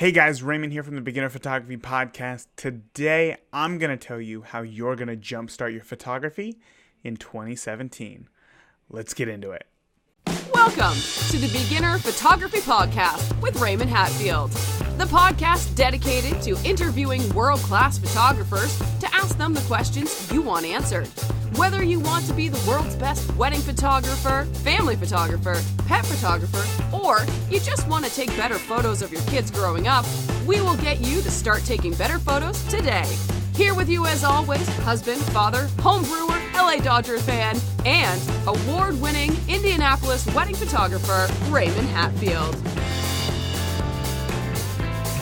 Hey guys, Raymond here from the Beginner Photography Podcast. Today, I'm going to tell you how you're going to jumpstart your photography in 2017. Let's get into it. Welcome to the Beginner Photography Podcast with Raymond Hatfield, the podcast dedicated to interviewing world-class photographers to ask them the questions you want answered. Whether you want to be the world's best wedding photographer, family photographer, pet photographer, or you just want to take better photos of your kids growing up, we will get you to start taking better photos today. Here with you as always, husband, father, home brewer, LA Dodgers fan, and award-winning Indianapolis wedding photographer, Raymond Hatfield.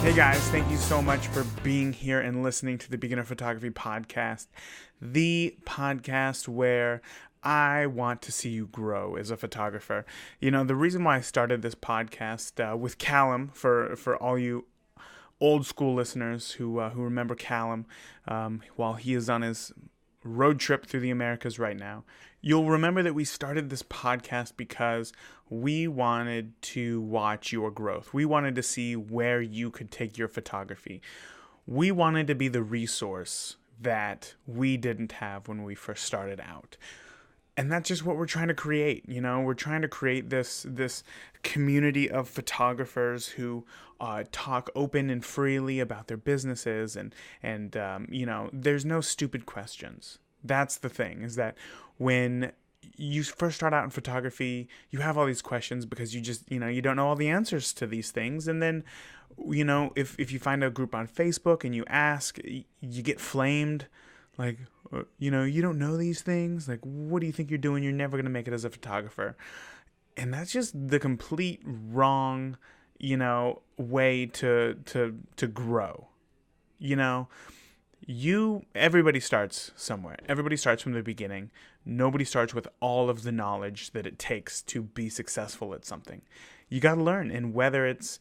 Hey guys, thank you so much for being here and listening to the Beginner Photography Podcast, the podcast where I want to see you grow as a photographer. You know, the reason why I started this podcast with Callum, for all you old school listeners who remember Callum, while he is on his road trip through the Americas right now, you'll remember that we started this podcast because we wanted to watch your growth. We wanted to see where you could take your photography. We wanted to be the resource that we didn't have when we first started out. And that's just what we're trying to create. You know, we're trying to create this community of photographers who talk open and freely about their businesses, and you know, there's no stupid questions. That's the thing, is that when you first start out in photography, you have all these questions because you just, you don't know all the answers to these things. And then, if you find a group on Facebook and you ask, you get flamed. Like, you don't know these things. Like, what do you think you're doing? You're never going to make it as a photographer. And that's just the complete wrong, way to grow. Everybody starts somewhere. Everybody starts from the beginning. Nobody starts with all of the knowledge that it takes to be successful at something. You got to learn. And whether it's,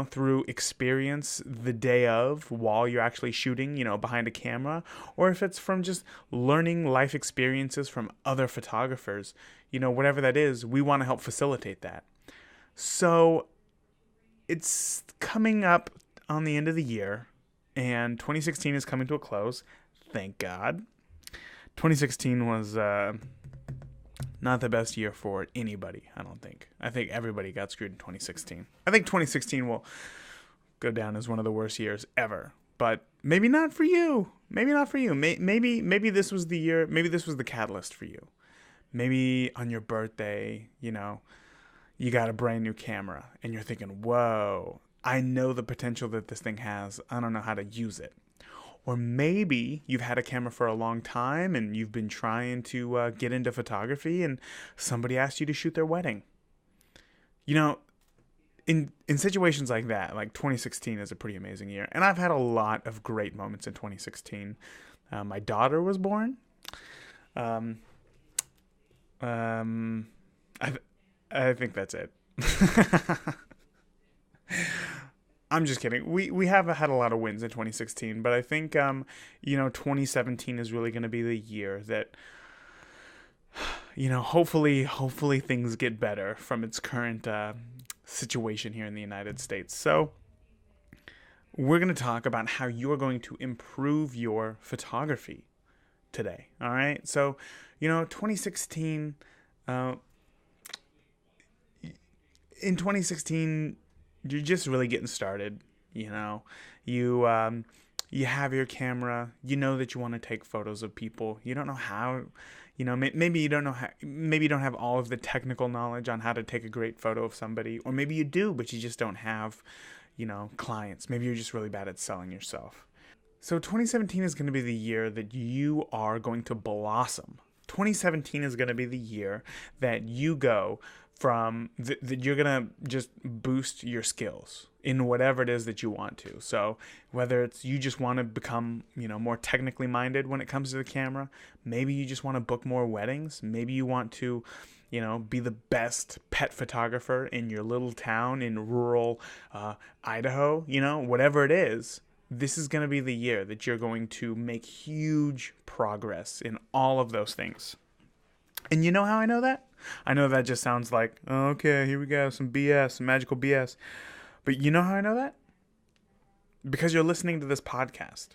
through experience the day of while you're actually shooting, behind a camera, or if it's from just learning life experiences from other photographers, whatever that is, we want to help facilitate that. So it's coming up on the end of the year, and 2016 is coming to a close. Thank God. 2016 was not the best year for anybody, I don't think. I think everybody got screwed in 2016. I think 2016 will go down as one of the worst years ever. But maybe not for you. Maybe not for you. Maybe this was the year. Maybe this was the catalyst for you. Maybe on your birthday, you got a brand new camera and you're thinking, whoa, I know the potential that this thing has. I don't know how to use it. Or maybe you've had a camera for a long time and you've been trying to get into photography and somebody asked you to shoot their wedding. In situations like that, like 2016 is a pretty amazing year. And I've had a lot of great moments in 2016. My daughter was born. I think that's it. I'm just kidding. We have had a lot of wins in 2016, but I think 2017 is really going to be the year that hopefully things get better from its current situation here in the United States. So we're going to talk about how you're going to improve your photography today. All right. So 2016. In 2016. You're just really getting started. You have your camera. You know that you want to take photos of people. You don't know how. Maybe you don't know how. Maybe you don't have all of the technical knowledge on how to take a great photo of somebody, or maybe you do, but you just don't have, clients. Maybe you're just really bad at selling yourself. So 2017 is going to be the year that you are going to blossom. 2017 is going to be the year that you go from that you're going to just boost your skills in whatever it is that you want to. So whether it's you just want to become, more technically minded when it comes to the camera, maybe you just want to book more weddings, maybe you want to, be the best pet photographer in your little town in rural Idaho, whatever it is. This is going to be the year that you're going to make huge progress in all of those things. And you know how I know that? I know that just sounds like, oh, okay, here we go, some BS, some magical BS. But you know how I know that? Because you're listening to this podcast.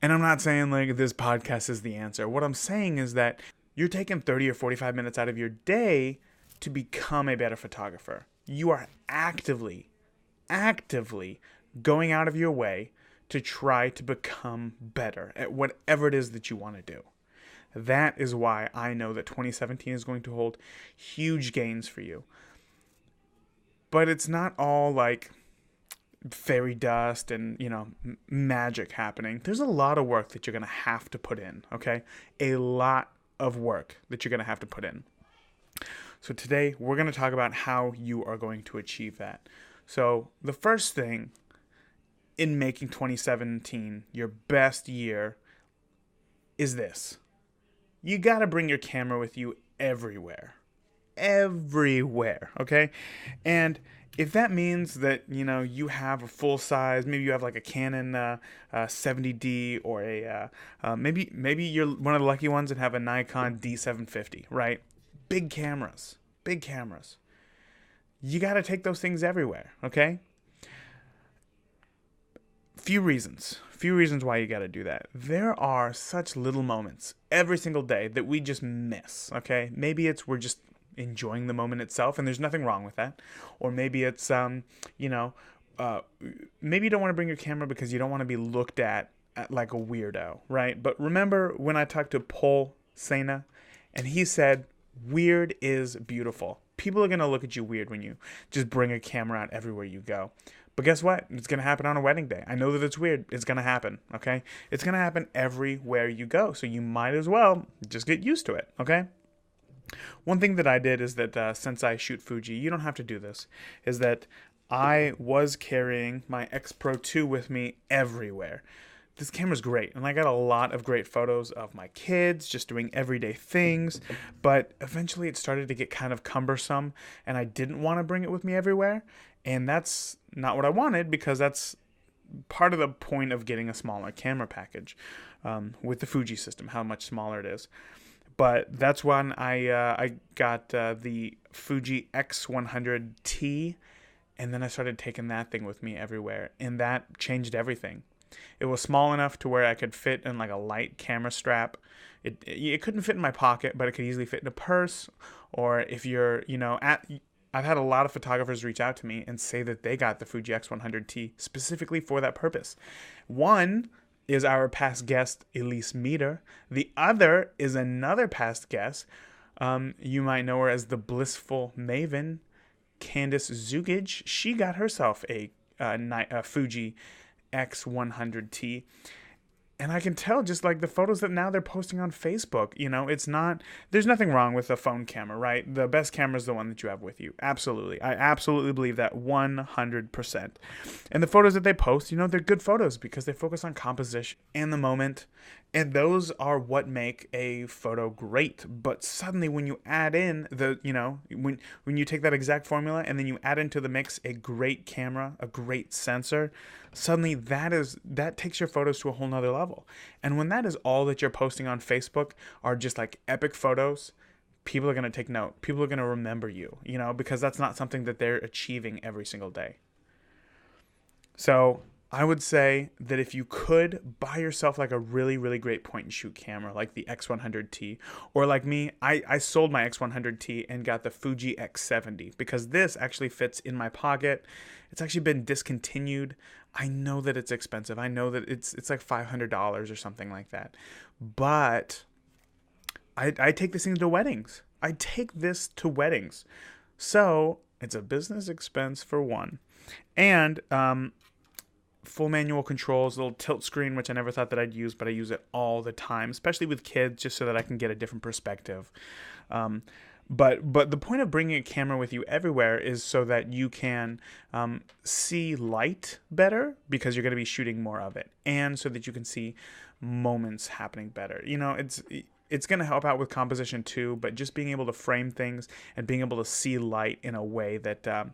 And I'm not saying like this podcast is the answer. What I'm saying is that you're taking 30 or 45 minutes out of your day to become a better photographer. You are actively going out of your way to try to become better at whatever it is that you want to do. That is why I know that 2017 is going to hold huge gains for you. But it's not all like fairy dust and, magic happening. There's a lot of work that you're going to have to put in, okay? A lot of work that you're going to have to put in. So today we're going to talk about how you are going to achieve that. So the first thing in making 2017 your best year is this. You got to bring your camera with you everywhere. Everywhere, okay? And if that means that, you have a full size, maybe you have like a Canon 70D or maybe you're one of the lucky ones and have a Nikon D750, right? Big cameras. You got to take those things everywhere, okay? Few reasons why you got to do that. There are such little moments every single day that we just miss, okay? Maybe we're just enjoying the moment itself, and there's nothing wrong with that. Or maybe it's, maybe you don't want to bring your camera because you don't want to be looked at like a weirdo, right? But remember when I talked to Paul Sena, and he said, weird is beautiful. People are going to look at you weird when you just bring a camera out everywhere you go. But guess what? It's going to happen on a wedding day. I know that it's weird. It's going to happen, okay? It's going to happen everywhere you go. So you might as well just get used to it, okay? One thing that I did is that since I shoot Fuji, you don't have to do this, is that I was carrying my X Pro 2 with me everywhere. This camera's great, and I got a lot of great photos of my kids just doing everyday things, but eventually it started to get kind of cumbersome, and I didn't want to bring it with me everywhere, and that's not what I wanted, because that's part of the point of getting a smaller camera package with the Fuji system, how much smaller it is. But that's when I got the Fuji X100T, and then I started taking that thing with me everywhere, and that changed everything. It was small enough to where I could fit in like a light camera strap. It couldn't fit in my pocket, but it could easily fit in a purse. Or if you're, I've had a lot of photographers reach out to me and say that they got the Fuji X100T specifically for that purpose. One is our past guest, Elise Meter. The other is another past guest. You might know her as the Blissful Maven, Candice Zugage. She got herself a Fuji X100T. And I can tell just like the photos that now they're posting on Facebook, there's nothing wrong with a phone camera, right? The best camera is the one that you have with you. Absolutely. I absolutely believe that 100%. And the photos that they post, they're good photos because they focus on composition and the moment. And those are what make a photo great. But suddenly when you add in when you take that exact formula and then you add into the mix a great camera, a great sensor, suddenly that takes your photos to a whole nother level. And when that is all that you're posting on Facebook are just like epic photos, people are going to take note. People are going to remember you, because that's not something that they're achieving every single day. So I would say that if you could buy yourself like a really, really great point and shoot camera like the X100T, or like me, I sold my X100T and got the Fuji X70 because this actually fits in my pocket. It's actually been discontinued. I know that it's expensive. I know that it's like $500 or something like that. But I take this thing to weddings. I take this to weddings. So it's a business expense for one. And full manual controls, a little tilt screen, which I never thought that I'd use, but I use it all the time, especially with kids, just so that I can get a different perspective. But the point of bringing a camera with you everywhere is so that you can see light better because you're going to be shooting more of it, and so that you can see moments happening better. It's going to help out with composition too, but just being able to frame things and being able to see light in a way that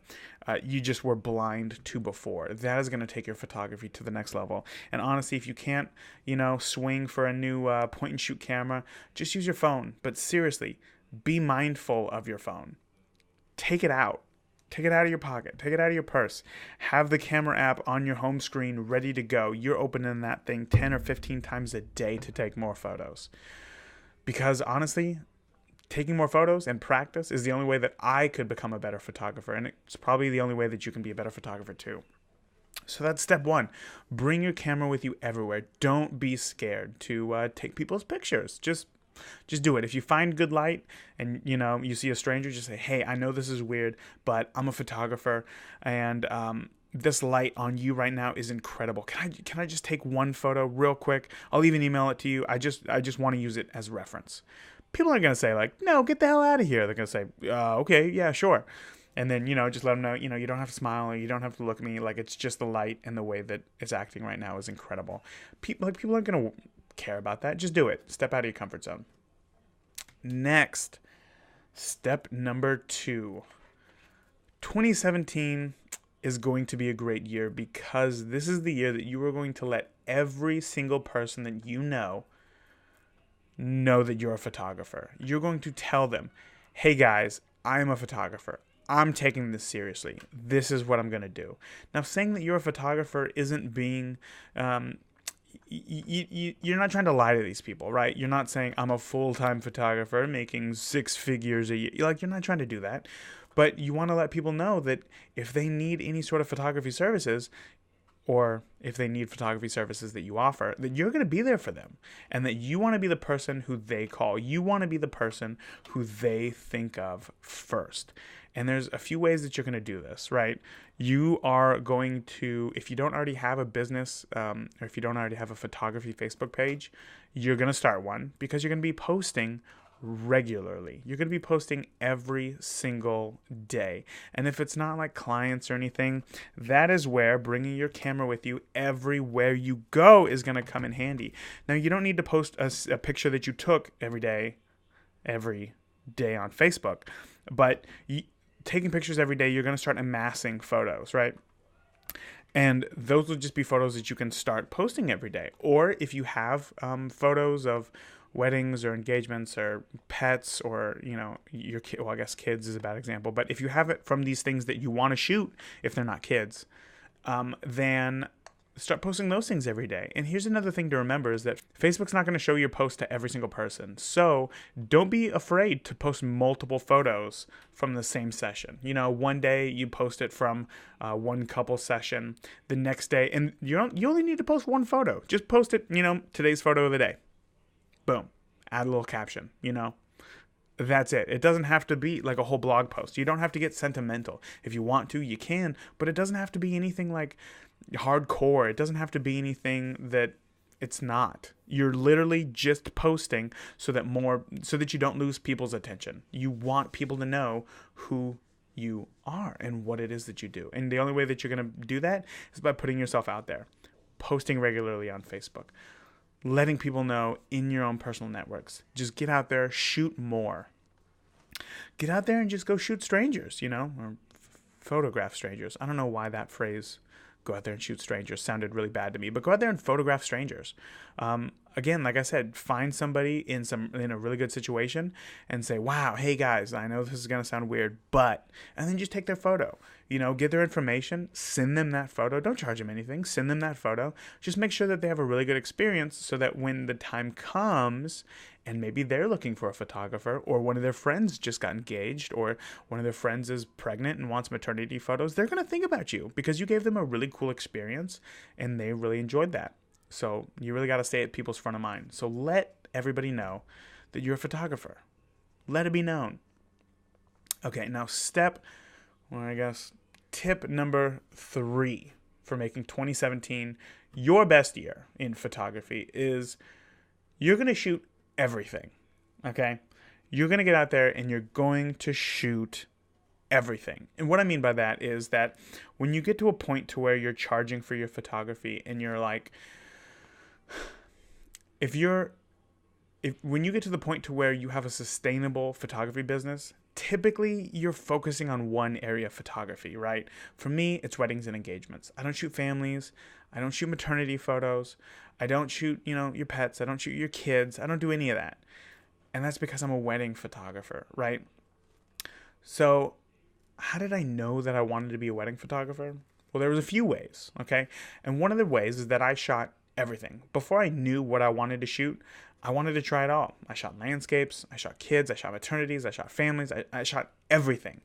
you just were blind to before, that is going to take your photography to the next level. And honestly, if you can't, swing for a new point and shoot camera, just use your phone. But seriously, be mindful of your phone. Take it out. Take it out of your pocket. Take it out of your purse. Have the camera app on your home screen ready to go. You're opening that thing 10 or 15 times a day to take more photos. Because honestly, taking more photos and practice is the only way that I could become a better photographer. And it's probably the only way that you can be a better photographer too. So that's step one. Bring your camera with you everywhere. Don't be scared to take people's pictures. Just do it. If you find good light and you see a stranger, just say, "Hey, I know this is weird, but I'm a photographer, and this light on you right now is incredible. Can I just take one photo real quick? I'll even email it to you. I just want to use it as reference." People are gonna say like, "No, get the hell out of here." They're gonna say, "Okay, yeah, sure." And then, just let them know, you don't have to smile or you don't have to look at me. Like, it's just the light and the way that it's acting right now is incredible. People aren't going to care about that. Just do it. Step out of your comfort zone. Next, step number 2. 2017 is going to be a great year because this is the year that you are going to let every single person that you know that you're a photographer. You're going to tell them, "Hey guys, I'm a photographer. I'm taking this seriously. This is what I'm going to do." Now, saying that you're a photographer isn't being, you're not trying to lie to these people, right? You're not saying, "I'm a full-time photographer making 6 figures a year." You're not trying to do that. But you want to let people know that if they need any sort of photography services, or if they need photography services that you offer, that you're going to be there for them and that you want to be the person who they call. You want to be the person who they think of first. And there's a few ways that you're going to do this, right? You are going to, if you don't already have a business, or if you don't already have a photography Facebook page, you're going to start one because you're going to be posting regularly. You're going to be posting every single day. And if it's not like clients or anything, that is where bringing your camera with you everywhere you go is going to come in handy. Now, you don't need to post a picture that you took every day on Facebook, but taking pictures every day, you're going to start amassing photos, right? And those will just be photos that you can start posting every day. Or if you have photos of weddings or engagements or pets or, your kid, well, I guess kids is a bad example, but if you have it from these things that you want to shoot, if they're not kids, then start posting those things every day. And here's another thing to remember is that Facebook's not going to show your post to every single person. So don't be afraid to post multiple photos from the same session. One day you post it from one couple session, the next day, and you only need to post one photo. Just post it, today's photo of the day. Boom. Add a little caption, That's it. It doesn't have to be like a whole blog post. You don't have to get sentimental. If you want to, you can, but it doesn't have to be anything like hardcore. It doesn't have to be anything that it's not. You're literally just posting so that you don't lose people's attention. You want people to know who you are and what it is that you do. And the only way that you're going to do that is by putting yourself out there, posting regularly on Facebook, letting people know in your own personal networks. Just get out there, shoot more. Get out there and just go shoot strangers, or photograph strangers. I don't know why that phrase, "go out there and shoot strangers," sounded really bad to me, but go out there and photograph strangers. Again, like I said, find somebody in a really good situation and say, "Wow, hey guys, I know this is going to sound weird, but," and then just take their photo. Get their information, send them that photo. Don't charge them anything. Send them that photo. Just make sure that they have a really good experience so that when the time comes and maybe they're looking for a photographer, or one of their friends just got engaged, or one of their friends is pregnant and wants maternity photos, they're going to think about you because you gave them a really cool experience and they really enjoyed that. So you really got to stay at people's front of mind. So let everybody know that you're a photographer. Let it be known. Okay, now tip number 3 for making 2017 your best year in photography is you're going to shoot everything, okay? You're going to get out there and you're going to shoot everything. And what I mean by that is that when you get to a point to where you're charging for your photography and you're like, when you get to the point to where you have a sustainable photography business, typically you're focusing on one area of photography, right? For me, it's weddings and engagements. I don't shoot families. I don't shoot maternity photos. I don't shoot, your pets. I don't shoot your kids. I don't do any of that. And that's because I'm a wedding photographer, right? So how did I know that I wanted to be a wedding photographer? Well, there was a few ways, okay? And one of the ways is that I shot everything. Before I knew what I wanted to shoot, I wanted to try it all. I shot landscapes, I shot kids, I shot maternities, I shot families, I shot everything.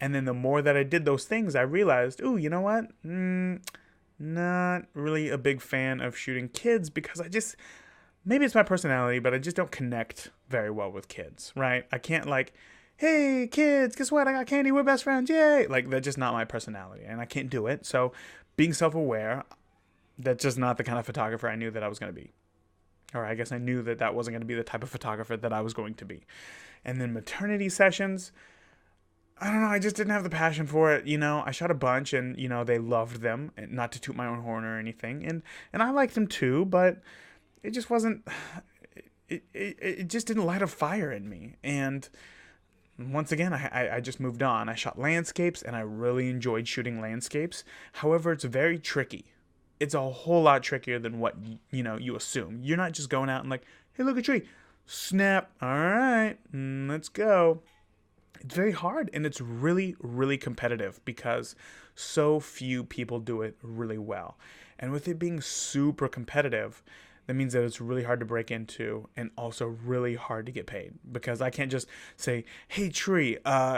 And then the more that I did those things, I realized, ooh, you know what? Not really a big fan of shooting kids because maybe it's my personality, but I just don't connect very well with kids, right? I can't hey kids, guess what? I got candy, we're best friends, yay! That's just not my personality and I can't do it. So being self-aware, that's just not the kind of photographer I knew that I was going to be. Or I guess I knew that that wasn't going to be the type of photographer that I was going to be. And then maternity sessions, I don't know, I just didn't have the passion for it. I shot a bunch and, they loved them. Not to toot my own horn or anything. And I liked them too, but it just wasn't, it just didn't light a fire in me. And once again, I just moved on. I shot landscapes and I really enjoyed shooting landscapes. However, it's very tricky. It's a whole lot trickier than what, you assume. You're not just going out and hey, look, a tree. Snap. All right, let's go. It's very hard and it's really, really competitive because so few people do it really well. And with it being super competitive, that means that it's really hard to break into and also really hard to get paid because I can't just say, hey, tree,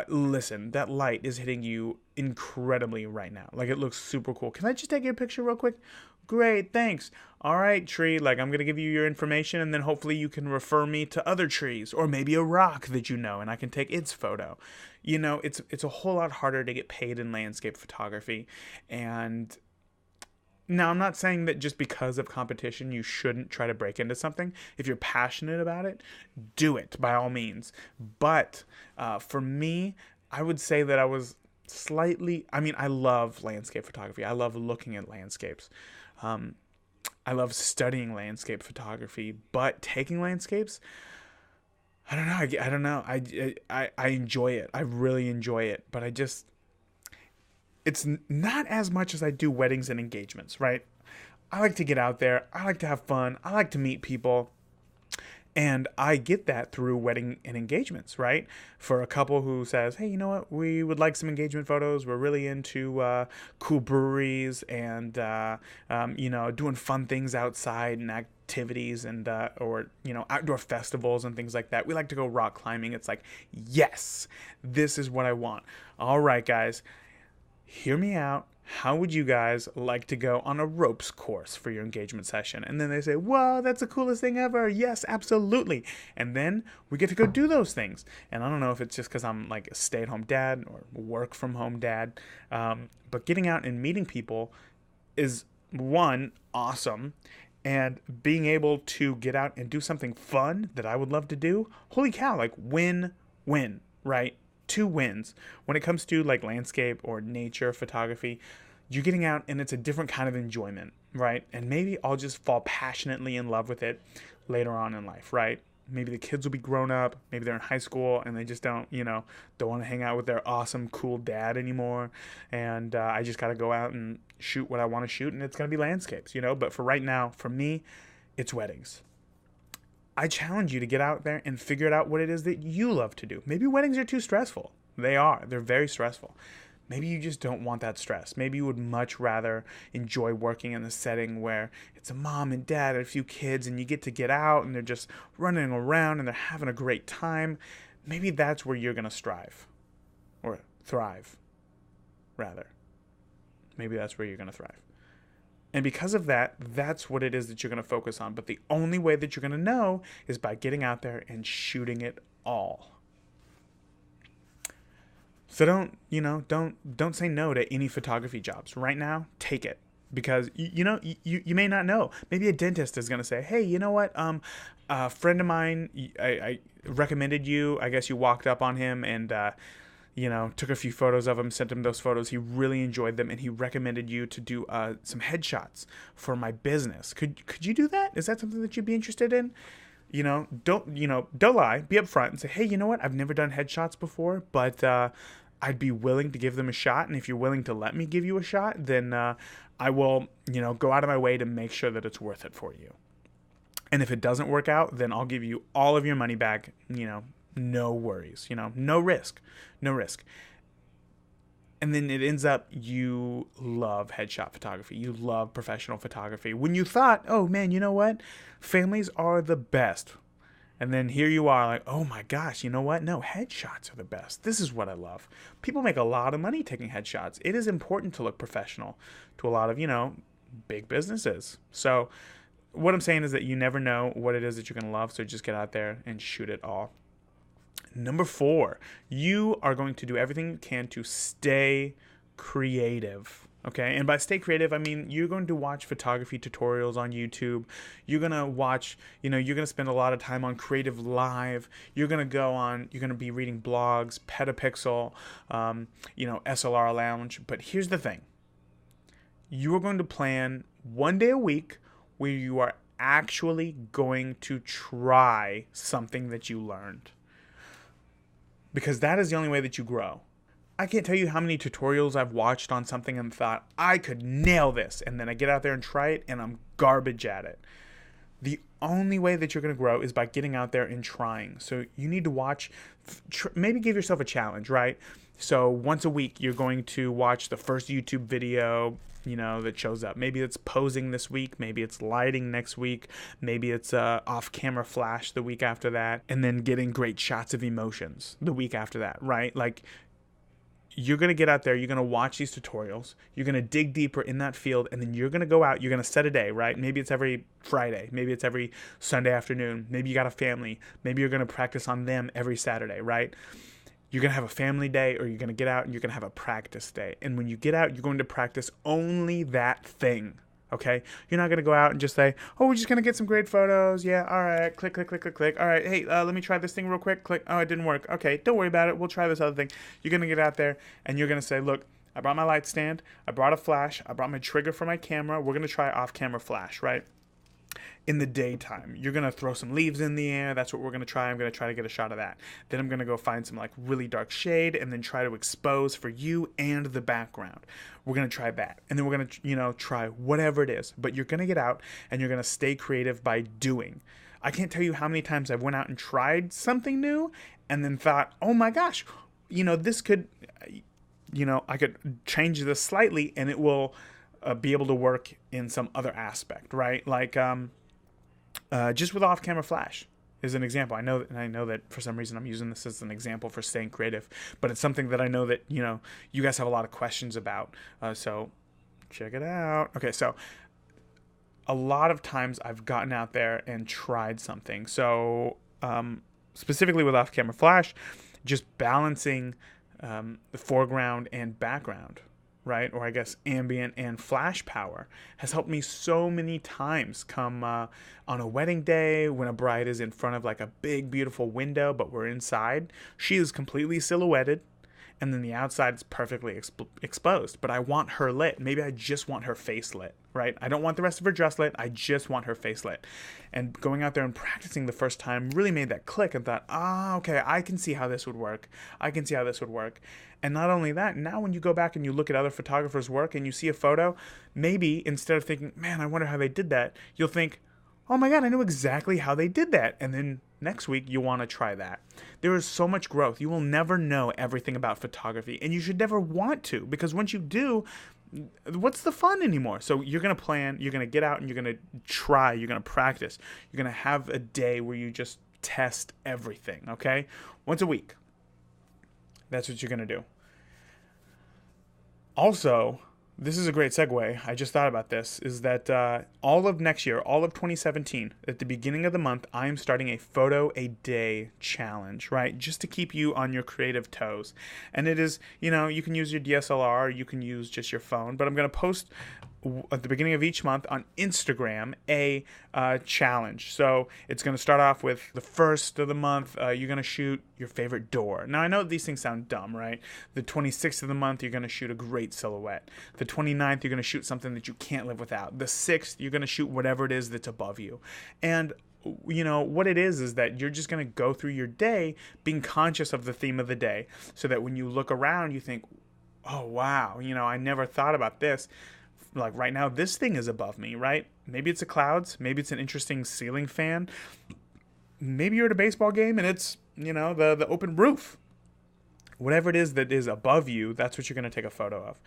listen, that light is hitting you incredibly right now. It looks super cool. Can I just take your picture real quick? Great, thanks. All right, tree, I'm going to give you your information and then hopefully you can refer me to other trees or maybe a rock that you know and I can take its photo. It's a whole lot harder to get paid in landscape photography. And now, I'm not saying that just because of competition, you shouldn't try to break into something. If you're passionate about it, do it by all means. But for me, I would say that I was I love landscape photography. I love looking at landscapes. I love studying landscape photography, but taking landscapes, I don't know. I don't know. I enjoy it. I really enjoy it, but it's not as much as I do weddings and engagements, right? I like to get out there. I like to have fun. I like to meet people. And I get that through wedding and engagements, right? For a couple who says, hey, you know what? We would like some engagement photos. We're really into cool breweries and, doing fun things outside and activities and, or outdoor festivals and things like that. We like to go rock climbing. It's yes, this is what I want. All right, guys. Hear me out. How would you guys like to go on a ropes course for your engagement session? And then they say, whoa, that's the coolest thing ever. Yes, absolutely. And then we get to go do those things. And I don't know if it's just because I'm a stay-at-home dad or work from home dad. But getting out and meeting people is, one, awesome. And being able to get out and do something fun that I would love to do, holy cow, win, right? 2 wins. When it comes to landscape or nature photography, you're getting out and it's a different kind of enjoyment, right? And maybe I'll just fall passionately in love with it later on in life, right? Maybe the kids will be grown up, maybe they're in high school and they just don't want to hang out with their awesome, cool dad anymore. And I just got to go out and shoot what I want to shoot and it's going to be landscapes, But for right now, for me, it's weddings. I challenge you to get out there and figure out what it is that you love to do. Maybe weddings are too stressful. They are. They're very stressful. Maybe you just don't want that stress. Maybe you would much rather enjoy working in a setting where it's a mom and dad and a few kids and you get out and they're just running around and they're having a great time. Maybe that's where you're going to strive or thrive, rather. Maybe that's where you're going to thrive. And because of that, that's what it is that you're going to focus on. But the only way that you're going to know is by getting out there and shooting it all. So don't say no to any photography jobs. Right now, take it. Because, you may not know. Maybe a dentist is going to say, hey, you know what? A friend of mine, I recommended you. I guess you walked up on him and, took a few photos of him, sent him those photos. He really enjoyed them, and he recommended you to do some headshots for my business. Could you do that? Is that something that you'd be interested in? Don't lie. Be upfront and say, hey, you know what? I've never done headshots before, but I'd be willing to give them a shot. And if you're willing to let me give you a shot, then I will, go out of my way to make sure that it's worth it for you. And if it doesn't work out, then I'll give you all of your money back, no worries, no risk. And then it ends up you love headshot photography. You love professional photography. When you thought, oh man, you know what? Families are the best. And then here you are like, oh my gosh, you know what? No, headshots are the best. This is what I love. People make a lot of money taking headshots. It is important to look professional to a lot of, big businesses. So what I'm saying is that you never know what it is that you're going to love. So just get out there and shoot it all. Number 4, you are going to do everything you can to stay creative. Okay, and by stay creative, I mean you're going to watch photography tutorials on YouTube. You're going to watch, you're going to spend a lot of time on Creative Live. You're going to be reading blogs, Petapixel, SLR Lounge. But here's the thing. You are going to plan one day a week where you are actually going to try something that you learned. Because that is the only way that you grow. I can't tell you how many tutorials I've watched on something and thought, I could nail this. And then I get out there and try it and I'm garbage at it. The only way that you're going to grow is by getting out there and trying. So you need to watch, maybe give yourself a challenge, right? So once a week, you're going to watch the first YouTube video, that shows up. Maybe it's posing this week. Maybe it's lighting next week. Maybe it's off-camera flash the week after that. And then getting great shots of emotions the week after that, right? Like, you're going to get out there, you're going to watch these tutorials, you're going to dig deeper in that field, and then you're going to go out, you're going to set a day, right? Maybe it's every Friday, maybe it's every Sunday afternoon, maybe you got a family, maybe you're going to practice on them every Saturday, right? You're going to have a family day, or you're going to get out and you're going to have a practice day. And when you get out, you're going to practice only that thing. Okay, you're not going to go out and just say, oh, we're just going to get some great photos. Yeah, all right, click, click, click, click, click. All right, hey, let me try this thing real quick. Click. Oh, it didn't work. Okay, don't worry about it. We'll try this other thing. You're going to get out there and you're going to say, look, I brought my light stand. I brought a flash. I brought my trigger for my camera. We're going to try off-camera flash, right? In the daytime, you're going to throw some leaves in the air. That's what we're going to try. I'm going to try to get a shot of that. Then I'm going to go find some really dark shade and then try to expose for you and the background. We're going to try that. And then we're going to, try whatever it is. But you're going to get out and you're going to stay creative by doing. I can't tell you how many times I've went out and tried something new and then thought, oh my gosh, this could, I could change this slightly and it will be able to work in some other aspect, right? Like, just with off-camera flash is an example. I know that for some reason I'm using this as an example for staying creative, but it's something that I know that, you guys have a lot of questions about. So check it out. Okay. So a lot of times I've gotten out there and tried something. So, specifically with off-camera flash, just balancing, the foreground and background, right? Or I guess ambient and flash power has helped me so many times come on a wedding day when a bride is in front of a big, beautiful window, but we're inside. She is completely silhouetted and then the outside is perfectly exposed, but I want her lit. Maybe I just want her face lit, right? I don't want the rest of her dress lit. I just want her face lit. And going out there and practicing the first time really made that click and thought, okay, I can see how this would work. And not only that, now when you go back and you look at other photographers' work and you see a photo, maybe instead of thinking, man, I wonder how they did that, you'll think, oh my God, I know exactly how they did that. And then next week, you want to try that. There is so much growth. You will never know everything about photography, and you should never want to, because once you do, what's the fun anymore? So you're going to plan, you're going to get out and you're going to try, you're going to practice. You're going to have a day where you just test everything, okay? Once a week. That's what you're going to do. Also, this is a great segue. I just thought about this, is that all of next year, all of 2017, at the beginning of the month, I am starting a photo a day challenge, right? Just to keep you on your creative toes. And it is, you can use your DSLR, you can use just your phone, but I'm going to post at the beginning of each month on Instagram a challenge. So it's going to start off with the first of the month, you're going to shoot your favorite door. Now I know these things sound dumb, right? The 26th of the month, you're going to shoot a great silhouette. The 29th, you're going to shoot something that you can't live without. The 6th, you're going to shoot whatever it is that's above you. And what it is that you're just going to go through your day being conscious of the theme of the day, so that when you look around, you think, oh wow, I never thought about this. Like right now, this thing is above me, right? Maybe it's the clouds. Maybe it's an interesting ceiling fan. Maybe you're at a baseball game and it's, the open roof. Whatever it is that is above you, that's what you're going to take a photo of.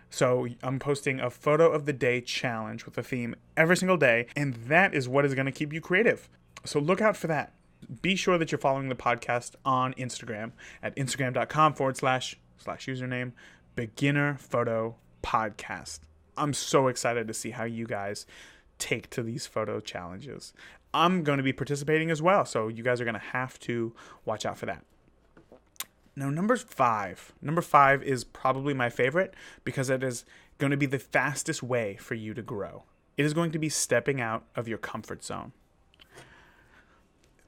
So I'm posting a photo of the day challenge with a theme every single day, and that is what is going to keep you creative. So look out for that. Be sure that you're following the podcast on Instagram at instagram.com/username beginner photo podcast. I'm so excited to see how you guys take to these photo challenges. I'm going to be participating as well, so you guys are going to have to watch out for that. Now, number five is probably my favorite because it is going to be the fastest way for you to grow. It is going to be stepping out of your comfort zone.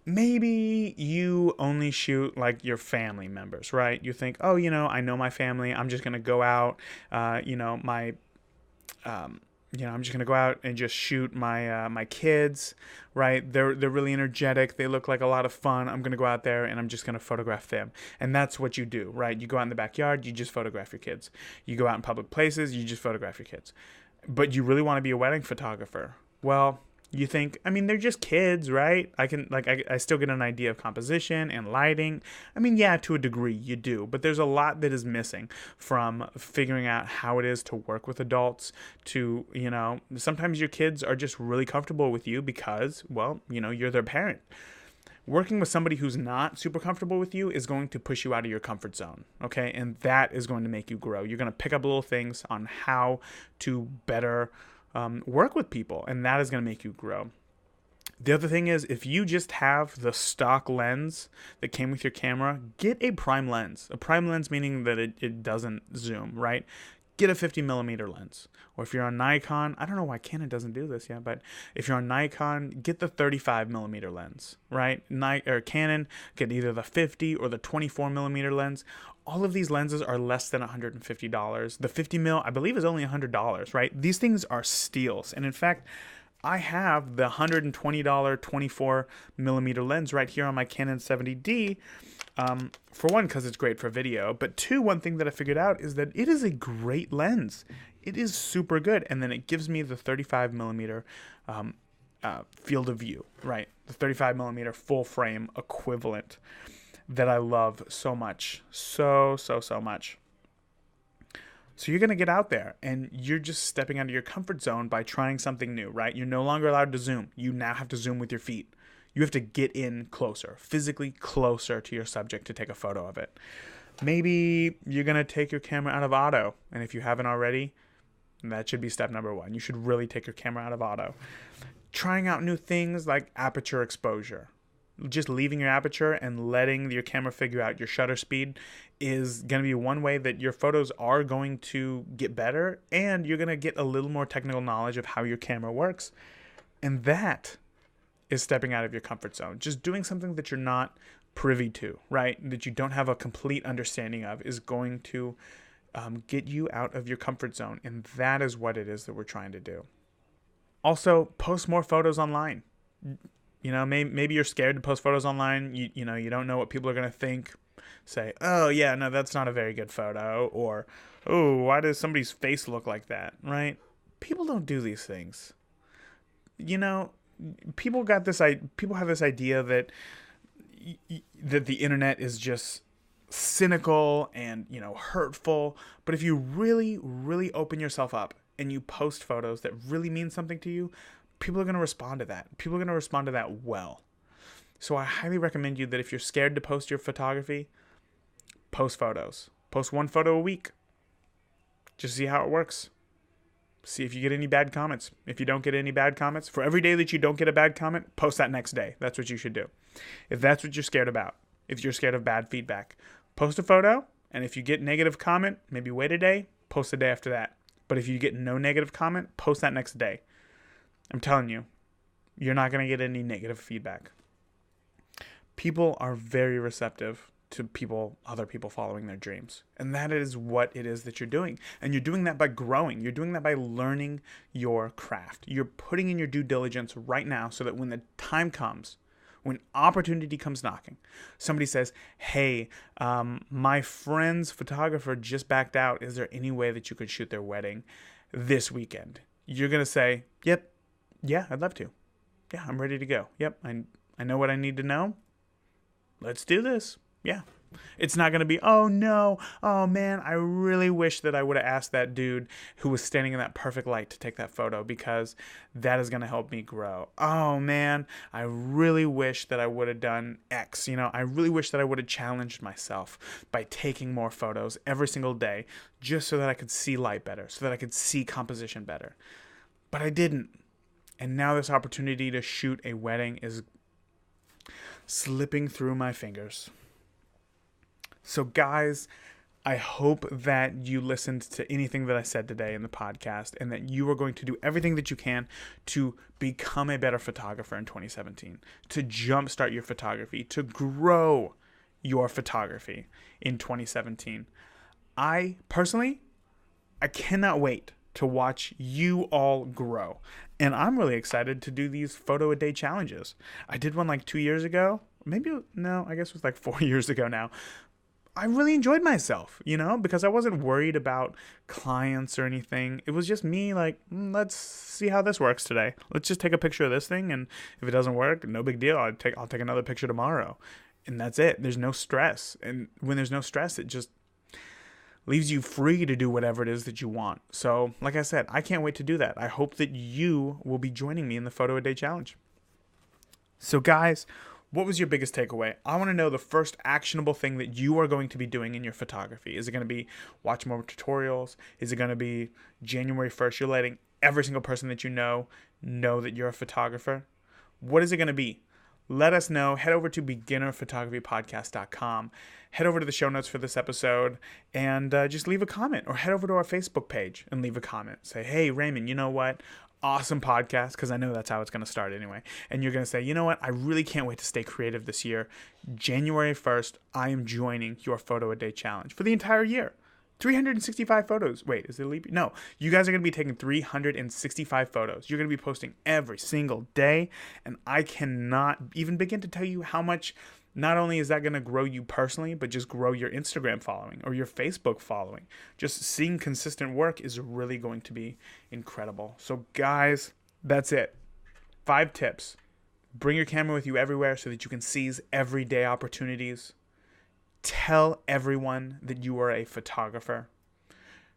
Maybe you only shoot like your family members, right? You think, oh, I know my family. I'm just going to go out, I'm just gonna go out and just shoot my kids, right? They're really energetic. They look like a lot of fun. I'm gonna go out there and I'm just gonna photograph them. And that's what you do, right? You go out in the backyard, you just photograph your kids. You go out in public places, you just photograph your kids. But you really want to be a wedding photographer. Well, you think, they're just kids, right? I still get an idea of composition and lighting. Yeah, to a degree you do, but there's a lot that is missing from figuring out how it is to work with adults to, sometimes your kids are just really comfortable with you because, well, you're their parent. Working with somebody who's not super comfortable with you is going to push you out of your comfort zone, okay? And that is going to make you grow. You're going to pick up little things on how to better work with people, and that is going to make you grow. The other thing is, if you just have the stock lens that came with your camera, get a prime lens. A prime lens meaning that it doesn't zoom, right? Get a 50 millimeter lens. Or if you're on Nikon, I don't know why Canon doesn't do this yet, but if you're on Nikon, get the 35 millimeter lens, right? Canon, get either the 50 or the 24 millimeter lens. All of these lenses are less than $150. The 50 mil, I believe, is only $100, right? These things are steals. And in fact, I have the $120 24 millimeter lens right here on my Canon 70D. For one, because it's great for video, but two, one thing that I figured out is that it is a great lens. It is super good, and then it gives me the 35 millimeter field of view, right? The 35 millimeter full frame equivalent that I love so much, so much. So you're going to get out there and you're just stepping out of your comfort zone by trying something new, right? You're no longer allowed to zoom. You now have to zoom with your feet. You have to get in closer, physically closer to your subject to take a photo of it. Maybe you're going to take your camera out of auto. And if you haven't already, that should be step number one. You should really take your camera out of auto. Trying out new things like aperture exposure. Just leaving your aperture and letting your camera figure out your shutter speed is going to be one way that your photos are going to get better, and you're going to get a little more technical knowledge of how your camera works. And that is stepping out of your comfort zone. Just doing something that you're not privy to, right? That you don't have a complete understanding of is going to get you out of your comfort zone. And that is what it is that we're trying to do. Also, post more photos online. Maybe you're scared to post photos online. You don't know what people are going to think. Say, oh, yeah, no, that's not a very good photo. Or, oh, why does somebody's face look like that, right? People don't do these things. People have this idea that the internet is just cynical and, hurtful. But if you really, really open yourself up and you post photos that really mean something to you, people are going to respond to that. People are going to respond to that well. So I highly recommend you that if you're scared to post your photography, post photos. Post one photo a week. Just see how it works. See if you get any bad comments. If you don't get any bad comments, for every day that you don't get a bad comment, post that next day. That's what you should do. If that's what you're scared about, if you're scared of bad feedback, post a photo, and if you get negative comment, maybe wait a day, post the day after that. But if you get no negative comment, post that next day. I'm telling you, you're not going to get any negative feedback. People are very receptive to other people following their dreams. And that is what it is that you're doing. And you're doing that by growing. You're doing that by learning your craft. You're putting in your due diligence right now so that when the time comes, when opportunity comes knocking, somebody says, hey, my friend's photographer just backed out. Is there any way that you could shoot their wedding this weekend? You're going to say, yep. Yeah, I'd love to. Yeah, I'm ready to go. Yep, I know what I need to know. Let's do this. Yeah, It's not going to be, oh no, oh man, I really wish that I would have asked that dude who was standing in that perfect light to take that photo, because that is going to help me grow. Oh man, I really wish that I would have done X. I really wish that I would have challenged myself by taking more photos every single day, just so that I could see light better, so that I could see composition better. But I didn't. And now this opportunity to shoot a wedding is slipping through my fingers. So guys, I hope that you listened to anything that I said today in the podcast, and that you are going to do everything that you can to become a better photographer in 2017, to jumpstart your photography, to grow your photography in 2017. I cannot wait to watch you all grow. And I'm really excited to do these photo a day challenges. I did one like 2 years ago. I guess it was like 4 years ago now. I really enjoyed myself, because I wasn't worried about clients or anything. It was just me like, let's see how this works today. Let's just take a picture of this thing, and if it doesn't work, no big deal. I'll take another picture tomorrow. And that's it. There's no stress. And when there's no stress, it just leaves you free to do whatever it is that you want. So, like I said, I can't wait to do that. I hope that you will be joining me in the Photo a Day Challenge. So guys, what was your biggest takeaway? I want to know the first actionable thing that you are going to be doing in your photography. Is it going to be watch more tutorials? Is it going to be January 1st, you're letting every single person that you know that you're a photographer? What is it going to be? Let us know. Head over to beginnerphotographypodcast.com. Head over to the show notes for this episode and just leave a comment, or head over to our Facebook page and leave a comment. Say, hey, Raymond, you know what? Awesome podcast, because I know that's how it's going to start anyway. And you're going to say, you know what? I really can't wait to stay creative this year. January 1st, I am joining your Photo a Day Challenge for the entire year. 365 photos. Wait, is it a leap year? No, you guys are going to be taking 365 photos. You're going to be posting every single day, and I cannot even begin to tell you how much. Not only is that going to grow you personally, but just grow your Instagram following or your Facebook following. Just seeing consistent work is really going to be incredible. So guys, that's it. 5 tips. Bring your camera with you everywhere so that you can seize everyday opportunities. Tell everyone that you are a photographer.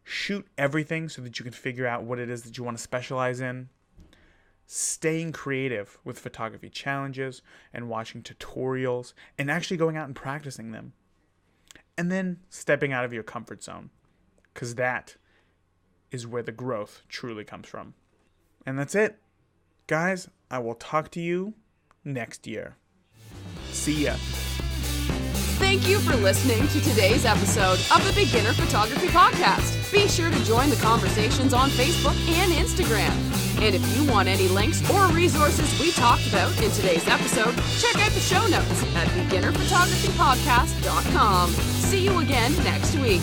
Shoot everything so that you can figure out what it is that you want to specialize in. Staying creative with photography challenges and watching tutorials and actually going out and practicing them. And then stepping out of your comfort zone, because that is where the growth truly comes from. And that's it. Guys, I will talk to you next year. See ya. Thank you for listening to today's episode of the Beginner Photography Podcast. Be sure to join the conversations on Facebook and Instagram. And if you want any links or resources we talked about in today's episode, check out the show notes at beginnerphotographypodcast.com. See you again next week.